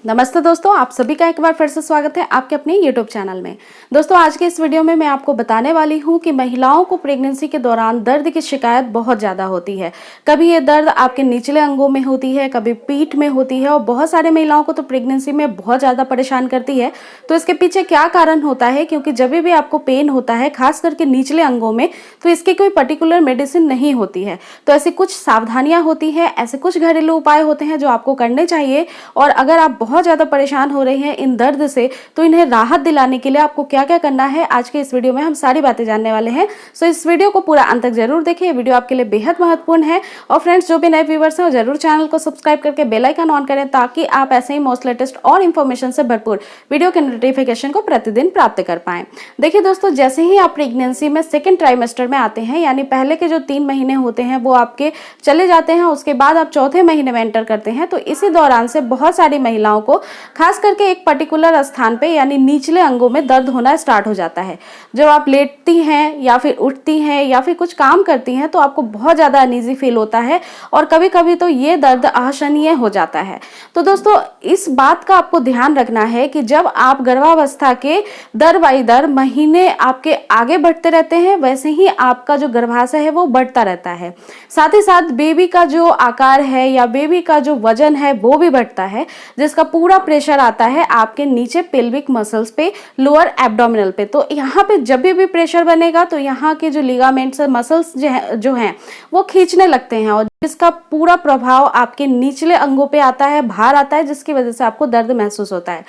नमस्ते दोस्तों, आप सभी का एक बार फिर से स्वागत है आपके अपने YouTube चैनल में। दोस्तों, आज के इस वीडियो में मैं आपको बताने वाली हूँ कि महिलाओं को प्रेगनेंसी के दौरान दर्द की शिकायत बहुत ज़्यादा होती है। कभी ये दर्द आपके निचले अंगों में होती है, कभी पीठ में होती है और बहुत सारे महिलाओं को तो प्रेगनेंसी में बहुत ज़्यादा परेशान करती है। तो इसके पीछे क्या कारण होता है? क्योंकि जब भी आपको पेन होता है, खास करके निचले अंगों में, तो इसकी कोई पर्टिकुलर मेडिसिन नहीं होती है। तो ऐसी कुछ सावधानियाँ होती हैं, ऐसे कुछ घरेलू उपाय होते हैं जो आपको करने चाहिए। और अगर आप बहुत ज़्यादा परेशान हो रहे हैं इन दर्द से, तो इन्हें राहत दिलाने के लिए आपको क्या क्या करना है, आज के इस वीडियो में हम सारी बातें जानने वाले हैं। सो इस वीडियो को पूरा अंत तक जरूर देखिए, ये वीडियो आपके लिए बेहद महत्वपूर्ण है। और फ्रेंड्स, जो भी नए व्यूवर्स हैं वो जरूर चैनल को सब्सक्राइब करके बेल आइकन ऑन करें, ताकि आप ऐसे ही मोस्ट लेटेस्ट और इन्फॉर्मेशन से भरपूर वीडियो के नोटिफिकेशन को प्रतिदिन प्राप्त कर पाएं। देखिए दोस्तों, जैसे ही आप प्रेगनेंसी में सेकेंड ट्राइमेस्टर में आते हैं, यानी पहले के जो 3 महीने होते हैं वो आपके चले जाते हैं, उसके बाद आप चौथे महीने में एंटर करते हैं। तो इसी दौरान से बहुत सारी महिलाओं को खास करके एक पर्टिकुलर स्थान पे यानी निचले अंगों में दर्द होना स्टार्ट हो जाता है। जब आप लेटती हैं या फिर उठती हैं या फिर कुछ काम करती हैं, तो आपको बहुत ज़्यादा अनईजी फील होता है और कभी कभी तो ये दर्द असहनीय हो जाता है। तो दोस्तों, इस बात का आपको ध्यान रखना है कि जब आप गर्भावस्था के दर बाई दर महीने आपके आगे बढ़ते रहते हैं, वैसे ही आपका जो गर्भाशय है वो बढ़ता रहता है। साथ ही साथ बेबी का जो आकार है या बेबी का जो वजन है वो भी बढ़ता है, जिसका पूरा प्रेशर आता है आपके नीचे पेल्विक मसल्स पे, लोअर एब्डोमिनल पे। तो यहाँ पे जब भी प्रेशर बनेगा तो यहाँ के जो लिगामेंट्स मसल्स जो हैं वो खींचने लगते हैं, और जिसका पूरा प्रभाव आपके निचले अंगों पे आता है, भार आता है, जिसकी वजह से आपको दर्द महसूस होता है।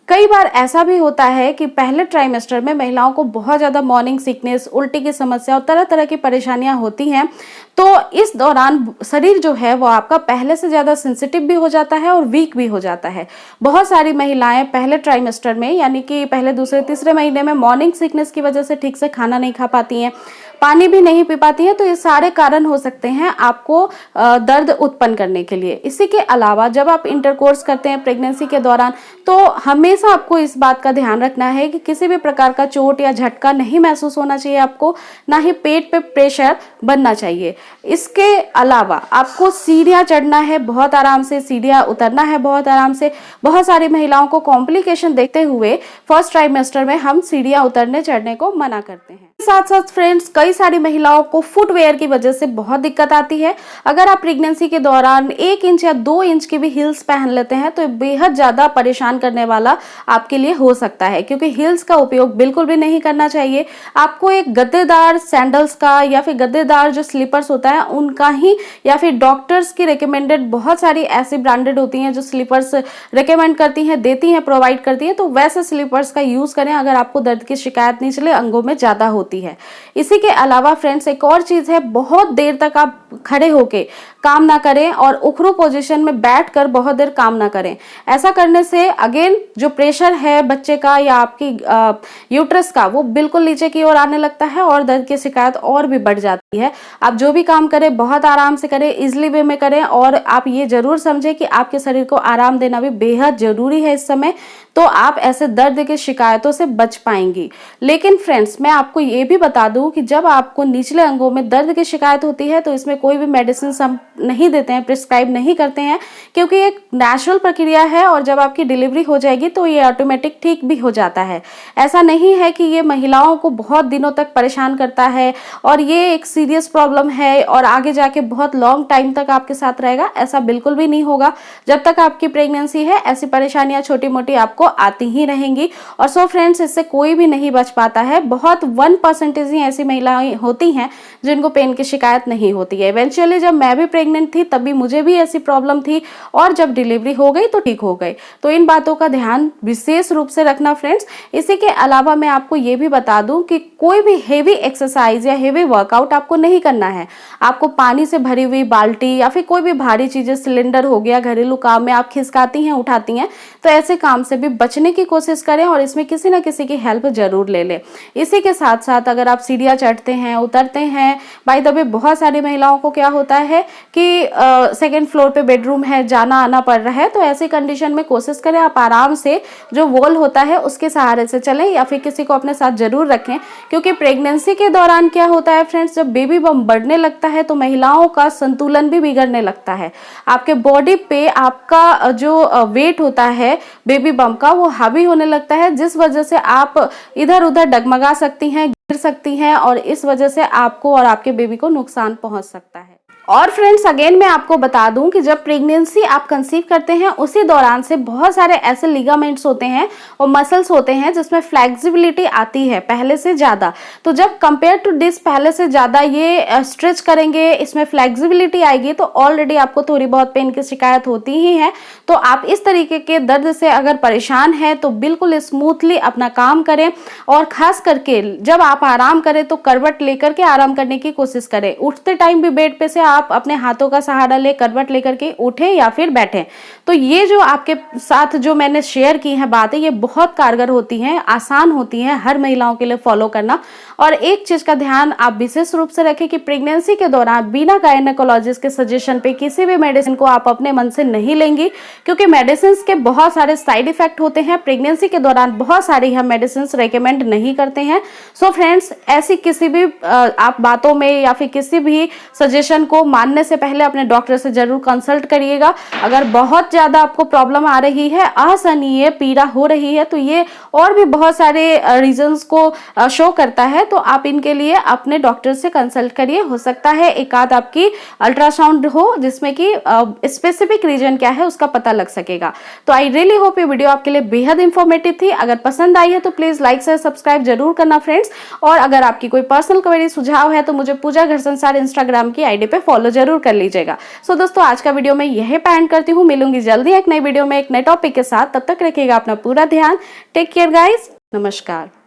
कई बार ऐसा भी होता है कि पहले ट्राइमेस्टर में महिलाओं को बहुत ज़्यादा मॉर्निंग सिकनेस, उल्टी की समस्या और तरह तरह की परेशानियां होती हैं। तो इस दौरान शरीर जो है वो आपका पहले से ज़्यादा सेंसिटिव भी हो जाता है और वीक भी हो जाता है। बहुत सारी महिलाएं पहले ट्राइमेस्टर में, यानी कि पहले दूसरे तीसरे महीने में, मॉर्निंग सिकनेस की वजह से ठीक से खाना नहीं खा पाती हैं, पानी भी नहीं पी पाती हैं। तो ये सारे कारण हो सकते हैं आपको दर्द उत्पन्न करने के लिए। इसी के अलावा जब आप इंटरकोर्स करते हैं प्रेगनेंसी के दौरान, तो हमेशा आपको इस बात का ध्यान रखना है कि किसी भी प्रकार का चोट या झटका नहीं महसूस होना चाहिए आपको, ना ही पेट पे प्रेशर बनना चाहिए। इसके अलावा आपको सीढ़ियाँ चढ़ना है बहुत आराम से, सीढ़ियाँ उतरना है बहुत आराम से। बहुत सारी महिलाओं को कॉम्प्लिकेशन देखते हुए फर्स्ट ट्राइमेस्टर में हम सीढ़ियाँ उतरने चढ़ने को मना करते हैं। साथ साथ फ्रेंड्स, कई सारी महिलाओं को फुटवेयर की वजह से बहुत दिक्कत आती है। अगर आप प्रेगनेंसी के दौरान 1 इंच या 2 इंच की भी हील्स पहन लेते हैं, तो बेहद ज़्यादा परेशान करने वाला आपके लिए हो सकता है, क्योंकि हील्स का उपयोग बिल्कुल भी नहीं करना चाहिए। आपको एक गद्देदार सैंडल्स का या फिर गद्देदार जो स्लीपर्स होता है उनका ही, या फिर डॉक्टर्स की रिकमेंडेड बहुत सारी ऐसी ब्रांडेड होती हैं जो स्लीपर्स रिकमेंड करती हैं, देती हैं, प्रोवाइड करती हैं, तो वैसे स्लीपर्स का यूज़ करें अगर आपको दर्द की शिकायत निचले अंगों में ज़्यादा होती है। इसी के अलावा फ्रेंड्स, एक और चीज़ है, बहुत देर तक आप खड़े होके काम ना करें और उखरू पोजीशन में बैठकर बहुत देर काम ना करें। ऐसा करने से अगेन जो प्रेशर है बच्चे का या आपकी यूट्रस का, वो बिल्कुल नीचे की ओर आने लगता है और दर्द की शिकायत और भी बढ़ जाती है। आप जो भी काम करें बहुत आराम से करें, इजली वे में करें, और आप ये जरूर समझें कि आपके शरीर को आराम देना भी बेहद जरूरी है इस समय। तो आप ऐसे दर्द की शिकायतों से बच पाएंगी। लेकिन फ्रेंड्स, मैं आपको ये भी बता दूं कि जब आपको निचले अंगों में दर्द की शिकायत होती है, तो इसमें कोई भी मेडिसिन हम नहीं देते हैं, प्रिस्क्राइब नहीं करते हैं, क्योंकि एक नेचुरल प्रक्रिया है और जब आपकी डिलीवरी हो जाएगी तो ये ऑटोमेटिक ठीक भी हो जाता है। ऐसा नहीं है कि ये महिलाओं को बहुत दिनों तक परेशान करता है और ये एक सीरियस प्रॉब्लम है और आगे जाके बहुत लॉन्ग टाइम तक आपके साथ रहेगा, ऐसा बिल्कुल भी नहीं होगा। जब तक आपकी प्रेगनेंसी है, ऐसी परेशानियां छोटी मोटी आपको आती ही रहेंगी। और सो फ्रेंड्स, इससे कोई भी नहीं बच पाता है। बहुत 1% ही ऐसी महिलाएं होती हैं जिनको पेन की शिकायत नहीं होती है। इवेंचुअली जब मैं भी प्रेग्नेंट थी, तभी मुझे भी ऐसी प्रॉब्लम थी, और जब डिलीवरी हो गई तो ठीक हो गई। तो इन बातों का ध्यान विशेष रूप से रखना फ्रेंड्स। इसी के अलावा मैं आपको ये भी बता दूं कि कोई भी हेवी एक्सरसाइज या हेवी वर्कआउट आपको नहीं करना है। आपको पानी से भरी हुई बाल्टी या फिर कोई भी भारी चीजें, सिलेंडर हो गया, घरेलू काम में आप खिसकाती हैं, उठाती हैं, तो ऐसे काम से भी बचने की कोशिश करें और इसमें किसी ना किसी की हेल्प जरूर ले लें। इसी के साथ साथ अगर आप सीढ़ियाँ चढ़ चढ़ते हैं उतरते हैं। बाय द वे बहुत सारी महिलाओं को क्या होता है कि सेकंड फ्लोर पे बेडरूम है, जाना आना पड़ रहा है, तो ऐसी कंडीशन में कोशिश करें आप आराम से जो वॉल होता है उसके सहारे से चलें या फिर किसी को अपने साथ जरूर रखें। क्योंकि प्रेगनेंसी के दौरान क्या होता है फ्रेंड्स, जब बेबी बम बढ़ने लगता है तो महिलाओं का संतुलन भी बिगड़ने लगता है। आपके बॉडी पे आपका जो वेट होता है बेबी बम का वो हावी होने लगता है, जिस वजह से आप इधर उधर डगमगा सकती हैं, गिर सकती हैं और इस वजह से आपको और आपके बेबी को नुकसान पहुंच सकता है। और फ्रेंड्स अगेन मैं आपको बता दूं कि जब प्रेगनेंसी आप कंसीव करते हैं उसी दौरान से बहुत सारे ऐसे लिगामेंट्स होते हैं और मसल्स होते हैं जिसमें फ्लेक्सिबिलिटी आती है पहले से ज़्यादा। तो जब कंपेयर टू दिस पहले से ज़्यादा ये स्ट्रेच करेंगे, इसमें फ्लेक्सिबिलिटी आएगी, तो ऑलरेडी आपको थोड़ी बहुत पेन की शिकायत होती ही है। तो आप इस तरीके के दर्द से अगर परेशान हैं तो बिल्कुल स्मूथली अपना काम करें और खास करके जब आप आराम करें तो करवट लेकर के आराम करने की कोशिश करें। उठते टाइम भी बेड पे से आप अपने हाथों का सहारा ले करवट लेकर के उठे या फिर बैठे। तो ये जो आपके साथ जो मैंने शेयर की है बातें, ये बहुत कारगर होती हैं, आसान होती हैं हर महिलाओं के लिए फॉलो करना। और एक चीज का ध्यान आप विशेष रूप से रखें कि प्रेगनेंसी के दौरान बिना गायनेकोलॉजिस्ट के सजेशन पे किसी भी मेडिसिन को आप अपने मन से नहीं लेंगी, क्योंकि मेडिसिन के बहुत सारे साइड इफेक्ट होते हैं। प्रेगनेंसी के दौरान बहुत सारी हम मेडिसिन रेकमेंड नहीं करते हैं। सो फ्रेंड्स ऐसी किसी भी आप बातों में या फिर किसी भी सजेशन को मानने से पहले अपने डॉक्टर से जरूर कंसल्ट करिएगा। अगर बहुत ज्यादा आपको प्रॉब्लम आ रही है, असहनीय पीड़ा हो रही है, तो ये और भी बहुत सारे रीजंस को शो करता है, तो आप इनके लिए अपने डॉक्टर से कंसल्ट करिए। हो सकता है एक आध आपकी अल्ट्रासाउंड हो जिसमें कि स्पेसिफिक रीजन क्या है उसका पता लग सकेगा। तो आई रियली होप ये वीडियो आपके लिए बेहद इंफॉर्मेटिव थी। अगर पसंद आई है तो प्लीज लाइक शेयर सब्सक्राइब जरूर करना फ्रेंड्स। और अगर आपकी कोई पर्सनल क्वेरी सुझाव है तो मुझे पूजा घर संसार इंस्टाग्राम की आईडी पे फॉलो जरूर कर लीजिएगा। सो दोस्तों आज का वीडियो मैं यही एंड करती हूँ। मिलूंगी जल्दी एक नई वीडियो में एक नए टॉपिक के साथ। तब तक रखिएगा अपना पूरा ध्यान। टेक केयर गाइस, नमस्कार।